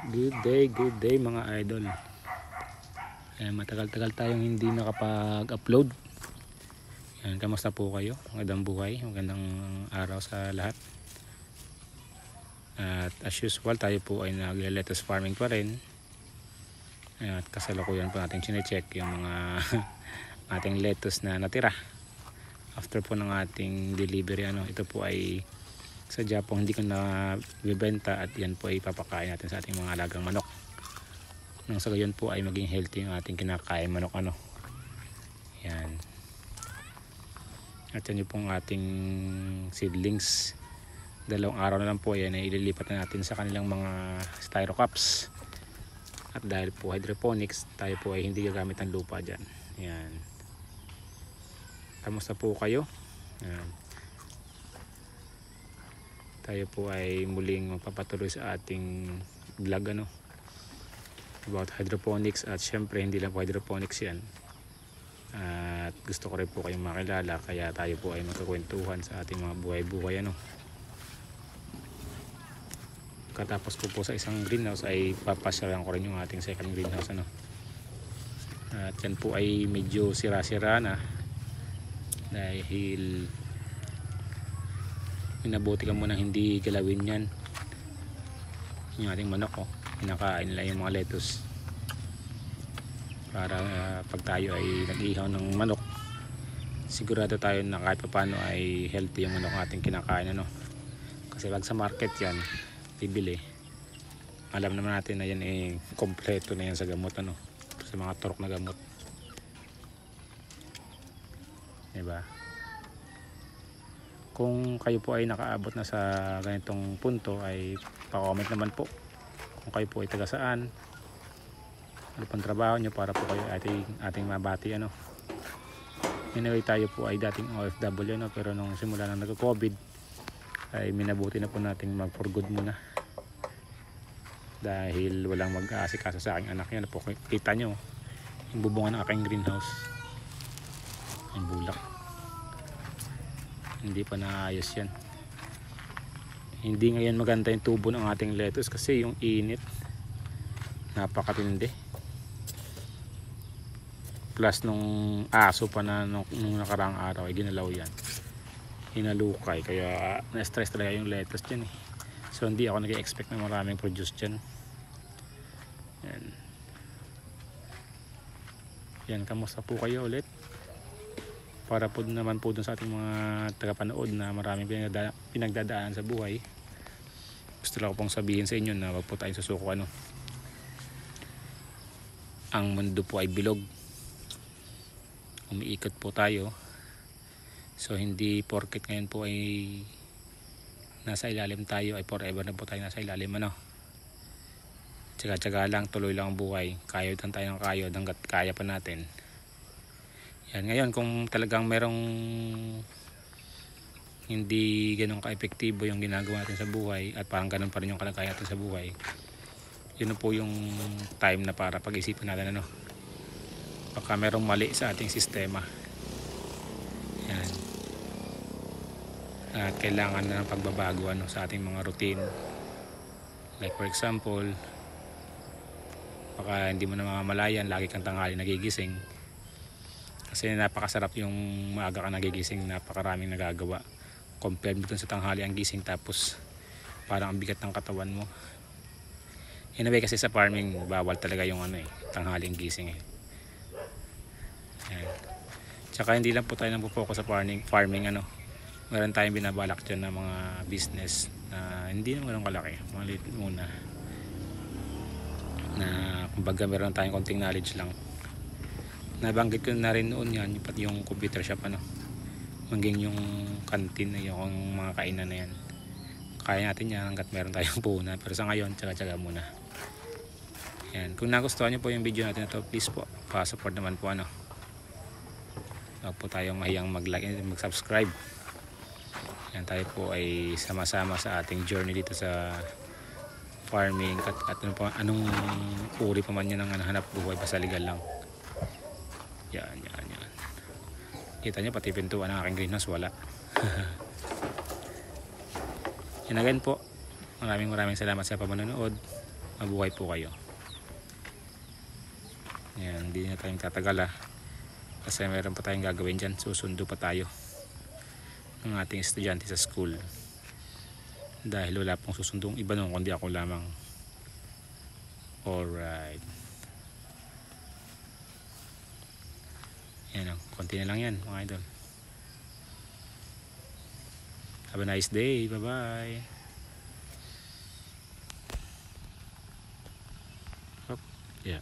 Good day mga idol. Matagal-tagal tayong hindi nakapag-upload. Kamusta po kayo? Magandang buhay, magandang araw sa lahat. At as usual, tayo po ay nagle-lettuce farming pa rin. At kasalukuyan po natin chine-check yung mga ating lettuce na natira after po ng ating delivery. Ito po ay sadya po hindi ko na bibenta at yan po ay papakain natin sa ating mga alagang manok nang sa gayon po ay maging healthy yung ating kinakain manok. Yan. At yan yung pong ating seedlings. 2 araw na lang po yan ay ililipat na natin sa kanilang mga styro cups. At dahil po hydroponics, tayo po ay hindi gagamit ng lupa dyan. Yan. Kamusta po kayo? Yan. Tayo po ay muling magpapatuloy sa ating vlog about hydroponics. At syempre hindi lang po hydroponics yan, at gusto ko rin po kayong makilala, kaya tayo po ay magkakwentuhan sa ating mga buhay-buhay. Katapos po sa isang greenhouse ay papasyalan ko rin yung ating second greenhouse. At yan po ay medyo sira-sira na dahil minabuti ka munang hindi galawin yan. Yung ating manok kinakain nila yung mga lettuce para pag tayo ay nag-ihaw ng manok, sigurado tayo na kahit paano ay healthy yung manok ating kinakain. Kasi pag sa market yan bibili, alam naman natin na yan kompleto na yan sa gamot, sa mga turok na gamot, diba? Kung kayo po ay nakaabot na sa ganitong punto ay pa-comment naman po kung kayo po ay taga saan, ano pang trabaho nyo para po kayo ating mabati. Anyway, tayo po ay dating OFW pero nung simula ng nag-COVID ay minabuti na po nating mag for good muna dahil walang mag-aasikaso sa aking anak. Yan po, kita nyo yung bubungan ng aking greenhouse, yung bulak, hindi pa naayos yan. Hindi ngayon maganda yung tubo ng ating lettuce kasi yung init napakatindi, plus nung aso pa na nung nakaraang araw ay ginalaw yan, hinalukay, kaya na-stress talaga yung lettuce dyan so hindi ako nag-expect na maraming produce dyan. Yan, kamusta po kayo ulit? Para po naman po dun sa ating mga tagapanood na maraming pinagdadaanan sa buhay, gusto lang ko pong sabihin sa inyo na wag po tayong susuko. Ang mundo po ay bilog, umiikot po tayo, so hindi porket ngayon po ay nasa ilalim tayo ay forever na po tayo nasa ilalim. Tsaga-tsaga lang, tuloy lang ang buhay, kayod lang tayo ng kayod hanggat kaya pa natin. Yan, ngayon kung talagang merong hindi ganun ka-epektibo yung ginagawa natin sa buhay at parang ganun pa rin yung kalagayan natin sa buhay, yun po yung time na para pag-isipan natin baka merong mali sa ating sistema. Yan. At kailangan na ng pagbabago sa ating mga routine, like for example, baka hindi mo na mamamalayan lagi kang tanghali nagigising. Kasi napakasarap yung maaga ka nagigising, napakaraming nagagawa compared dun sa tanghali ang gising tapos parang ang bigat ng katawan mo. Anyway, kasi sa farming bawal talaga yung tanghali ang gising Yan. Tsaka hindi lang po tayo nagpo-focus sa farming meron tayong binabalak dyan na mga business na hindi naman ganun kalaki, maliit muna, na kumbaga meron tayong konting knowledge lang. Nabanggit ko na rin noon yan, yung computer shop, maging yung canteen, yung mga kainan na yan, kaya natin yan hanggat meron tayong puhunan, pero sa ngayon tsaga-tsaga muna. Yan. Kung nagustuhan nyo po yung video natin na to, please po pa-support naman po. Huwag po tayong mahiyang mag-like and mag-subscribe. Yan, tayo po ay sama-sama sa ating journey dito sa farming at anong uri pa man yan ng hanap buhay, basta legal lang. Yan. Kita nyo pati pintuan ng aking greenhouse wala. Yan again po, maraming salamat sa pamanonood. Mabuhay po kayo. Yan, hindi na tayong tatagal kasi meron pa tayong gagawin dyan. Susundo pa tayo ng ating estudyante sa school dahil wala pong susundong iba nun kundi ako lamang. Alright, yan, konti na lang yan mga idol. Have a nice day. Bye bye. Yeah.